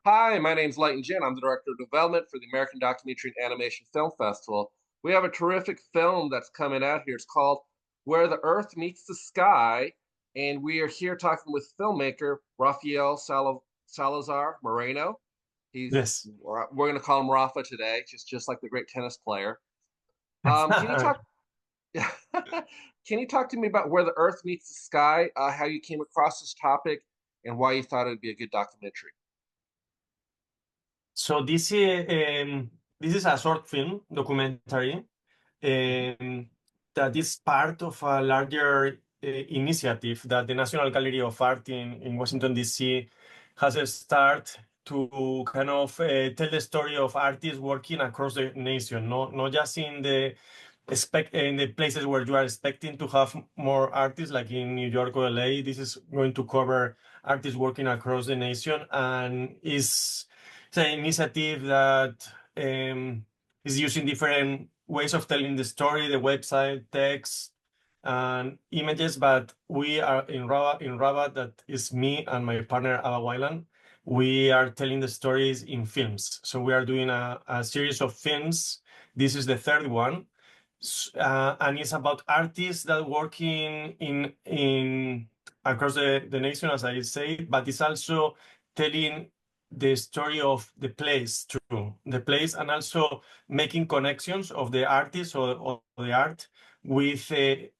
Hi, my name's Leighton Jin. I'm the Director of Development for the American Documentary and Animation Film Festival. We have a terrific film that's coming out here. It's called Where the Earth Meets the Sky, and we are here talking with filmmaker Rafael Salazar Moreno. Yes. We're going to call him Rafa today, just like the great tennis player. Can you talk? Can you talk to me about Where the Earth Meets the Sky? How you came across this topic, and why you thought it would be a good documentary? So this is a short film documentary that is part of a larger initiative that the National Gallery of Art in Washington, D.C. has started to kind of tell the story of artists working across the nation, not just in the places where you are expecting to have more artists, like in New York or LA. This is going to cover artists working across the nation, and it's an initiative that is using different ways of telling the story, the website, text, and images. But we are in Rabat, that is me and my partner Ava Wyland. We are telling the stories in films. So we are doing a series of films. This is the third one, and it's about artists that work in across the nation, as I say, but it's also telling the story of the place, too, the place, and also making connections of the artist or the art with a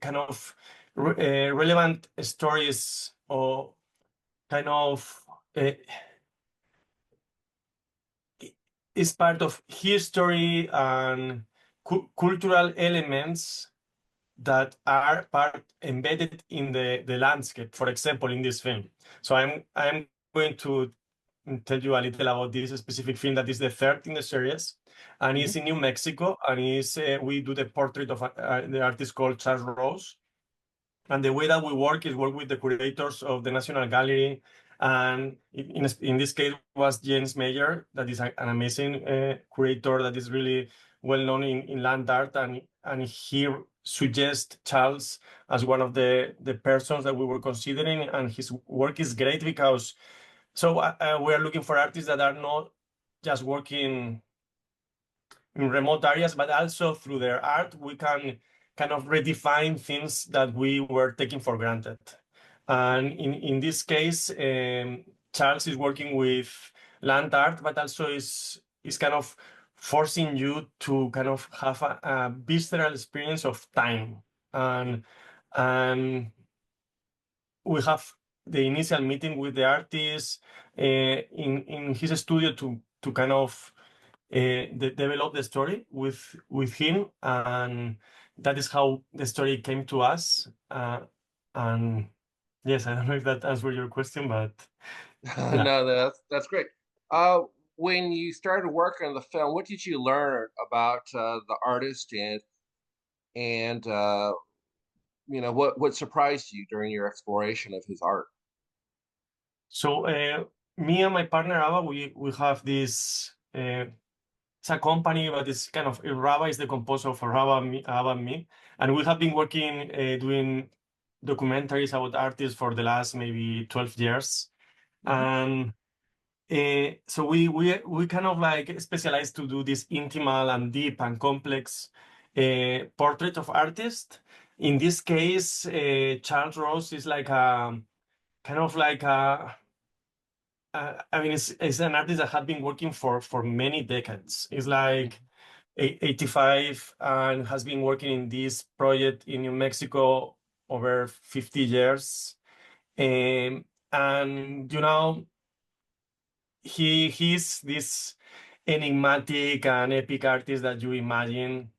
kind of relevant stories, or kind of uh, is part of history and cultural elements that are part embedded in the landscape, for example, in this film. So I'm going to tell you a little about this specific film that is the third in the series, and it's Mhm. in New Mexico, and is we do the portrait of the artist called Charles Rose. And the way that we work with the curators of the National Gallery, and in this case was James Mayer, that is an amazing curator that is really well known in land art, and he suggests Charles as one of the persons that we were considering, and his work is great because we are looking for artists that are not just working in remote areas, but also through their art, we can kind of redefine things that we were taking for granted. And in this case, Charles is working with land art, but also is kind of forcing you to kind of have a visceral experience of time. And we have the initial meeting with the artist in his studio to kind of develop the story with him, and that is how the story came to us. And yes, I don't know if that answered your question, but yeah. No, that's great. Uh, when you started working on the film, what did you learn about the artist and what surprised you during your exploration of his art? So me and my partner Ava, we have this. It's a company, but it's kind of Rava is the composer for Ava and me, and we have been working doing documentaries about artists for the last maybe 12 years. Hmm. And so we kind of like specialized to do this intimate and deep and complex portrait of artists. In this case, Charles Rose is like a kind of like I mean, it's an artist that had been working for many decades. It's like 85, and has been working in this project in New Mexico over 50 years. And he's this enigmatic and epic artist that you imagine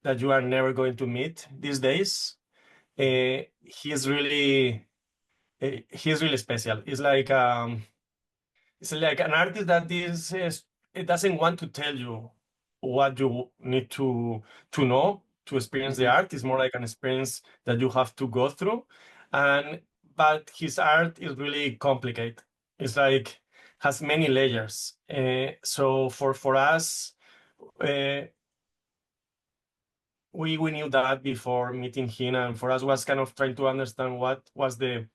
that you are never going to meet these days. Hmm. He's really special. It's like an artist that it doesn't want to tell you what you need to know to experience the Hmm. art. It's more like an experience that you have to go through. And but his art is really complicated. It's like has many layers. So for us, uh, we knew that before meeting him, and for us was kind of trying to understand what was the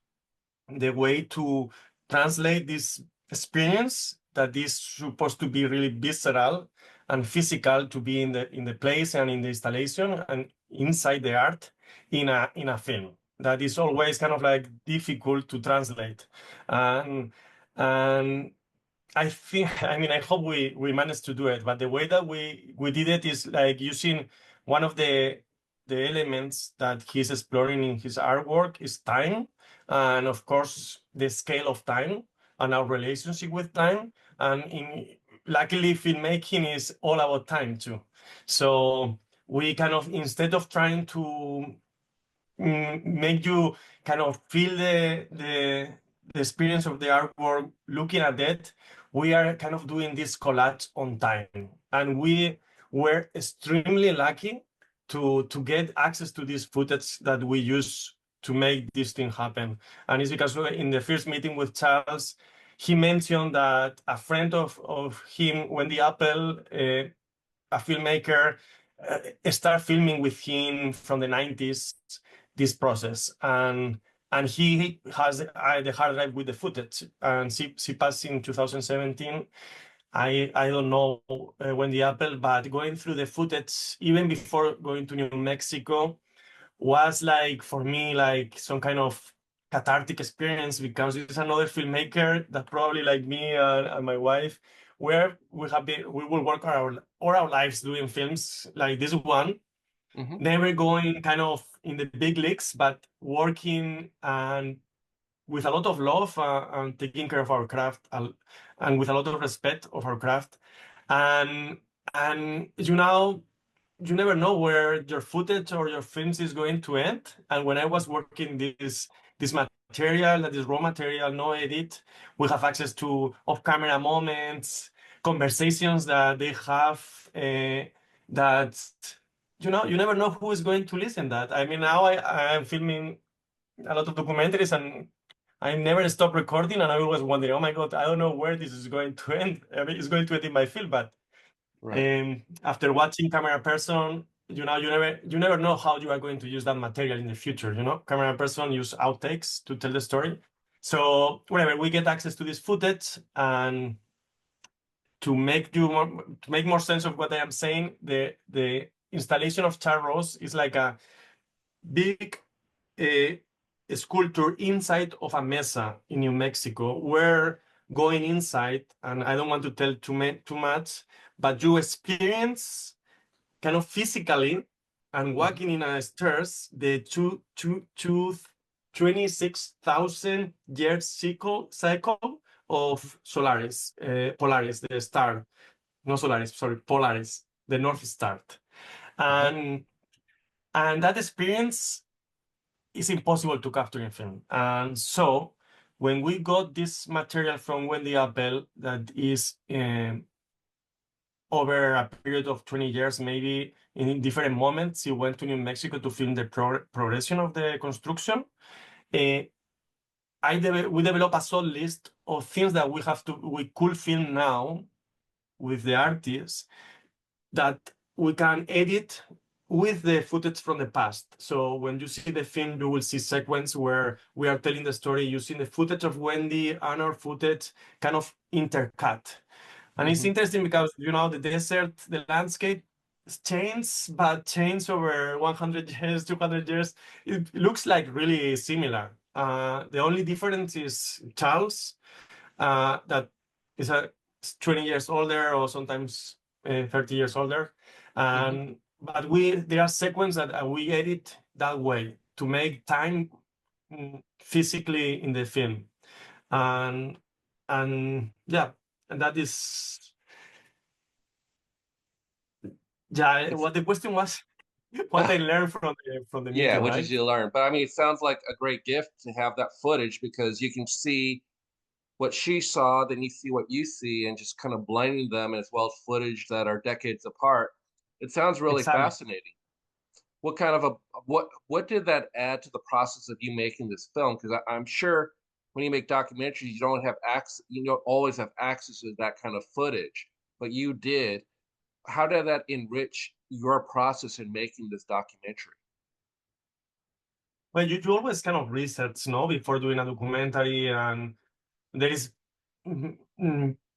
way to translate this experience that is supposed to be really visceral and physical, to be in the place and in the installation and inside the art in a film. That is always kind of like difficult to translate. And I think, I mean, I hope we managed to do it, but the way that we did it is like using one of the elements that he's exploring in his artwork is time, and of course the scale of time and our relationship with time. And luckily, filmmaking is all about time too. So we kind of, instead of trying to make you kind of feel the experience of the artwork looking at it, we are kind of doing this collage on time. And we were extremely lucky to get access to this footage that we use to make this thing happen. And it's because in the first meeting with Charles, he mentioned that a friend of him, Wendy Apple, a filmmaker, start filming with him from the 90s this process, and he has the hard drive with the footage, and she passed in 2017. I don't know when the Apple, but going through the footage even before going to New Mexico was like, for me, like some kind of cathartic experience, because it's another filmmaker that probably like me and my wife, where we will work all our lives doing films like this one, never going kind of in the big leagues, but working and with a lot of love and taking care of our craft, and with a lot of respect of our craft. And you never know where your footage or your films is going to end. And when I was working this material, that is raw material, no edit, we have access to off-camera moments, conversations that they have, that you never know who is going to listen that. I mean, now I'm filming a lot of documentaries, and I never stop recording, and I always wonder, oh my God, I don't know where this is going to end. I mean, it's going to end in my film, but Right. after watching Camera Person, you never know how you are going to use that material in the future. Camera Person use outtakes to tell the story. So whenever we get access to this footage, and to make more sense of what I am saying, the installation of Charros is like a big sculpture inside of a mesa in New Mexico. We're going inside, and I don't want to tell too much, but you experience kind of physically and walking in a stairs the 26,000 years cycle of Polaris, the star, not Solaris, sorry, Polaris, the North Star. And that experience is impossible to capture in film. And so when we got this material from Wendy Appel, that is over a period of 20 years, maybe in different moments, he went to New Mexico to film the progression of the construction. We developed a solid list of things that we could film now with the artists, that we can edit with the footage from the past. So when you see the film, you will see sequence where we are telling the story using the footage of Wendy and our footage kind of intercut. And it's interesting because, the desert, the landscape changes, but change over 100 years, 200 years. It looks like really similar. The only difference is Charles, that is 20 years older, or sometimes 30 years older. But there are sequences that we edit that way to make time physically in the film. And yeah, and that is, what the question was, what I learned from the Yeah, meeting, what did right? you learn? But I mean, it sounds like a great gift to have that footage, because you can see what she saw, then you see what you see, and just kind of blending them, as well as footage that are decades apart. It sounds really Exactly. fascinating. What kind of what did that add to the process of you making this film? Because I'm sure when you make documentaries, you don't have access, you don't always have access to that kind of footage, but you did. How did that enrich your process in making this documentary? Well, you always kind of research, no, before doing a documentary, and there is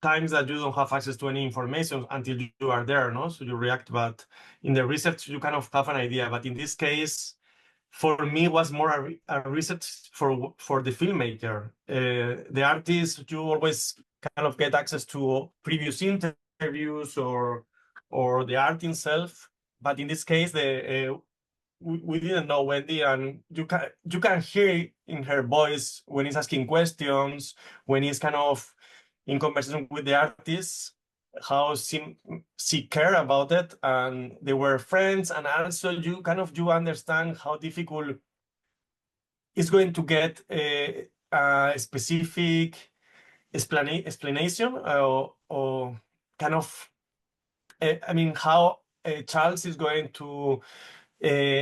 times that you don't have access to any information until you are there, no? So you react, but in the research you kind of have an idea. But in this case, for me, it was more a research for the filmmaker. The artist, you always kind of get access to previous interviews or the art itself. But in this case, we didn't know Wendy, and you can hear in her voice when he's asking questions, when he's kind of in conversation with the artist, how she care about it, and they were friends, and also you understand how difficult it's going to get a specific explanation or kind of I mean how Charles is going to uh,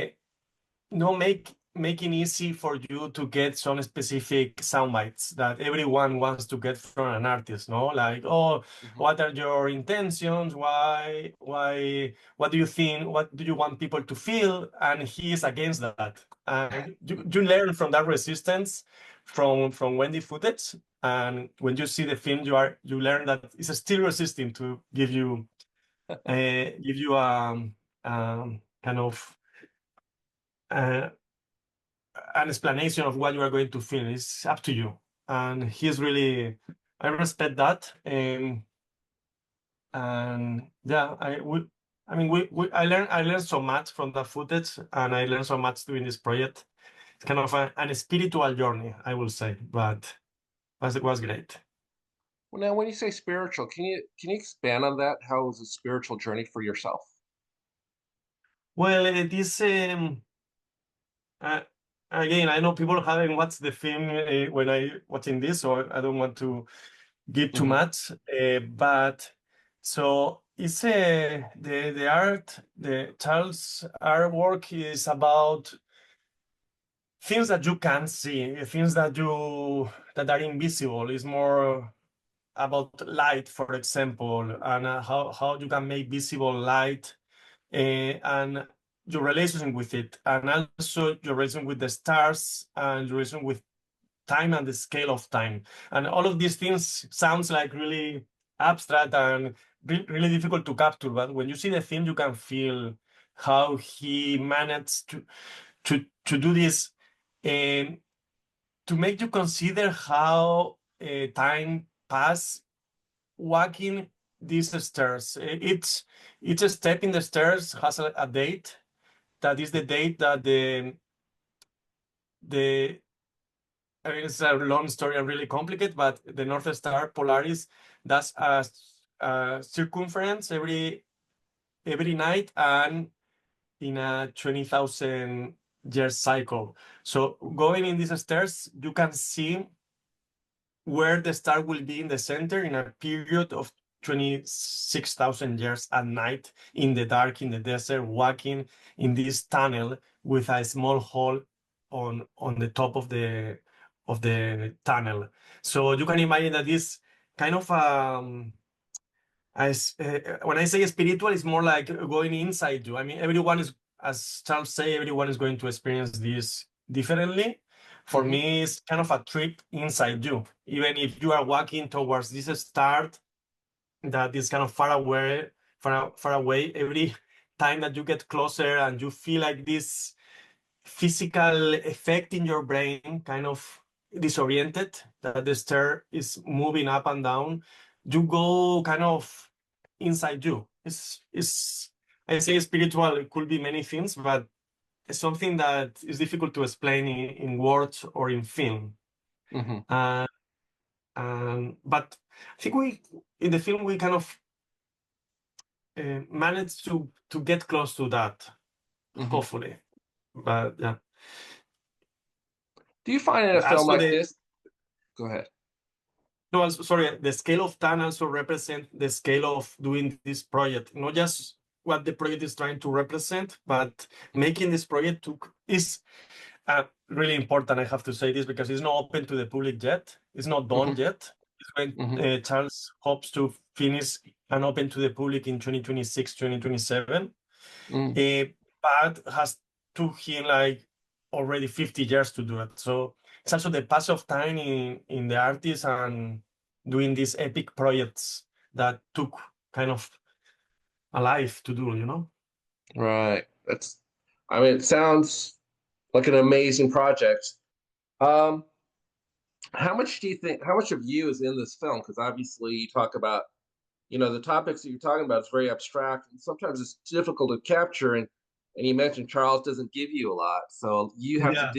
no making easy for you to get some specific sound bites that everyone wants to get from an artist, no? Like, oh, Hmm. what are your intentions? What do you think? What do you want people to feel? And he is against that. And you learn from that resistance from Wendy footage. And when you see the film, you learn that it's still resisting to give you kind of uh, an explanation of what you are going to feel. It's up to you. And he's really, I respect that. And yeah, I learned so much from that footage, and I learned so much doing this project. It's kind of an spiritual journey, I will say, but it was great. Well, now when you say spiritual, can you expand on that? How was a spiritual journey for yourself? Well, it is uh, again, I know people haven't watched the film when I watching this, so I don't want to give too Hmm. much, but so it's the art, the Charles artwork is about things that you can't see, things that are invisible. It's more about light, for example, and how you can make visible light, and your relationship with it, and also your relation with the stars and your relation with time and the scale of time. And all of these things sounds like really abstract and really difficult to capture. But when you see the film, you can feel how he managed to do this, and to make you consider how time pass walking these stairs. Each step in the stairs has a date. That is the date that the I mean, it's a long story and really complicated, but the North Star Polaris does a circumference every night and in a 20,000 year cycle. So going in these stairs, you can see where the star will be in the center in a period of 26,000 years at night in the dark, in the desert, walking in this tunnel with a small hole on the top of the tunnel. So you can imagine that this kind of when I say spiritual, it's more like going inside you. I mean, everyone is, as Charles say, everyone is going to experience this differently. For Hmm. me, it's kind of a trip inside you. Even if you are walking towards this start that is kind of far away, every time that you get closer and you feel like this physical effect in your brain, kind of disoriented, that the stair is moving up and down, you go kind of inside you. It's I say spiritual, it could be many things, but it's something that is difficult to explain in words or in film. Hmm. Uh, but I think in the film we kind of managed to get close to that, Hmm. hopefully. But yeah. Do you find in a film Also like the this? Go ahead. No, also, sorry, the scale of time also represent the scale of doing this project, not just what the project is trying to represent, but making this project is really important. I have to say this because it's not open to the public yet. It's not done Hmm. yet. It's when Hmm. Charles hopes to finish and open to the public in 2026, 2027. Hmm. Uh, but has took him like already 50 years to do it. So it's also the pass of time in the artist, and doing these epic projects that took kind of a life to do, you know? Right. I mean, it sounds like an amazing project. Um, how much do you think, how much of you is in this film? Because obviously you talk about, the topics that you're talking about is very abstract and sometimes it's difficult to capture. And you mentioned Charles doesn't give you a lot. So Yeah.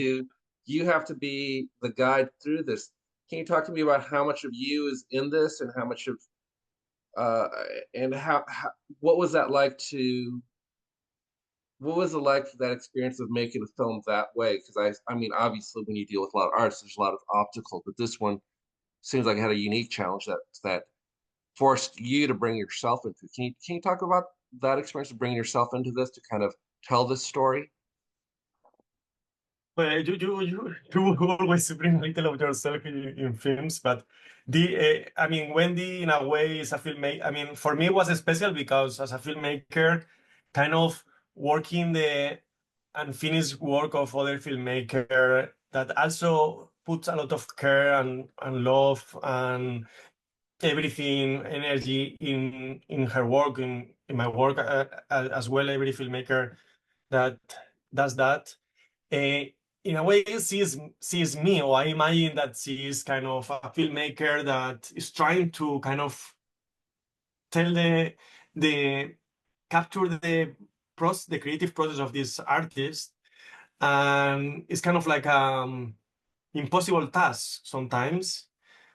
you have to be the guide through this. Can you talk to me about how much of you is in this and how much of, uh, and what was that like to, what was it like for that experience of making a film that way? Because I mean, obviously, when you deal with a lot of artists, there's a lot of obstacles, but this one seems like it had a unique challenge that forced you to bring yourself into. Can you talk about that experience of bringing yourself into this to kind of tell this story? Well, you always bring a little of yourself in films, but I mean, Wendy, in a way, is a filmmaker. I mean, for me, it was special because as a filmmaker, kind of working the unfinished work of other filmmaker that also puts a lot of care and love and everything, energy in her work, in my work as well. Every filmmaker that does that uh, in a way sees me, or I imagine that she is kind of a filmmaker that is trying to kind of tell the capture the creative process of this artist, and it's kind of like impossible task sometimes.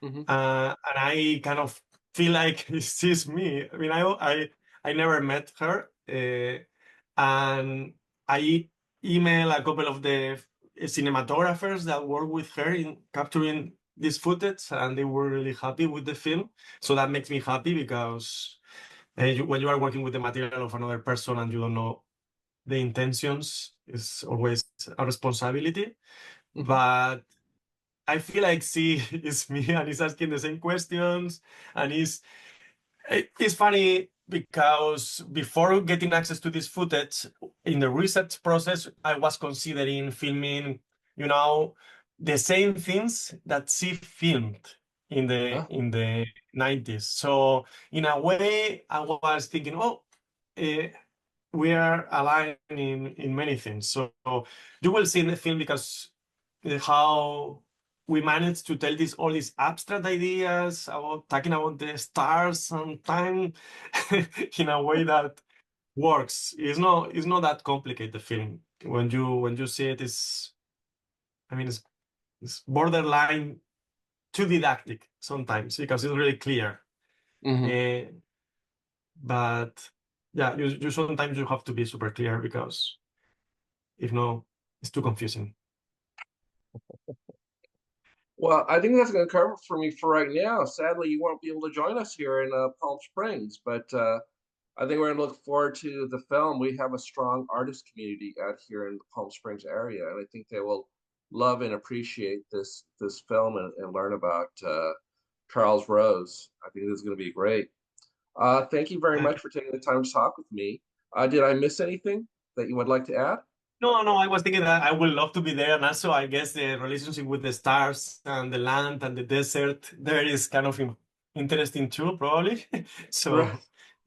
Hmm. And I kind of feel like she's me. I mean, I never met her, and I email a couple of the cinematographers that work with her in capturing this footage, and they were really happy with the film. So that makes me happy because when you are working with the material of another person and you don't know the intentions, it's always a responsibility. Hmm. But I feel like she is me and is asking the same questions. And it's funny because before getting access to this footage, in the research process, I was considering filming, you know, the same things that she filmed Yeah. in the 90s. So in a way, I was thinking, oh, uh, we are aligned in many things. So you will see in the film because how we managed to tell all these abstract ideas about talking about the stars and time in a way that works. It's not that complicated. The film when you see it is, I mean, it's borderline too didactic sometimes because it's really clear. Hmm. Uh, but yeah, you sometimes you have to be super clear because if no, it's too confusing. Well, I think that's going to cover it for me for right now. Sadly, you won't be able to join us here in Palm Springs, but I think we're going to look forward to the film. We have a strong artist community out here in the Palm Springs area, and I think they will love and appreciate this film and learn about Charles Rose. I think this is going to be great. Thank you very much for taking the time to talk with me. Did I miss anything that you would like to add? No, no, I was thinking that I would love to be there. And also, I guess the relationship with the stars and the land and the desert there is kind of interesting too, probably. Right. So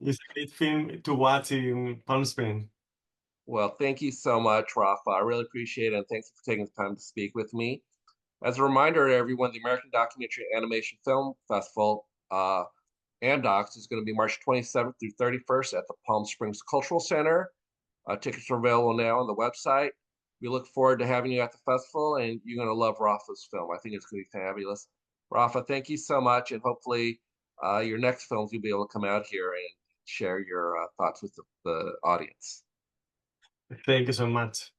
it's a great film to watch in Palm Springs. Well, thank you so much, Rafa. I really appreciate it, and thanks for taking the time to speak with me. As a reminder to everyone, the American Documentary Animation Film Festival, AmDocs, is going to be March 27th through 31st at the Palm Springs Cultural Center. Tickets are available now on the website. We look forward to having you at the festival, and you're going to love Rafa's film. I think it's going to be fabulous. Rafa, thank you so much, and hopefully your next films you'll be able to come out here and share your thoughts with the audience. Thank you so much.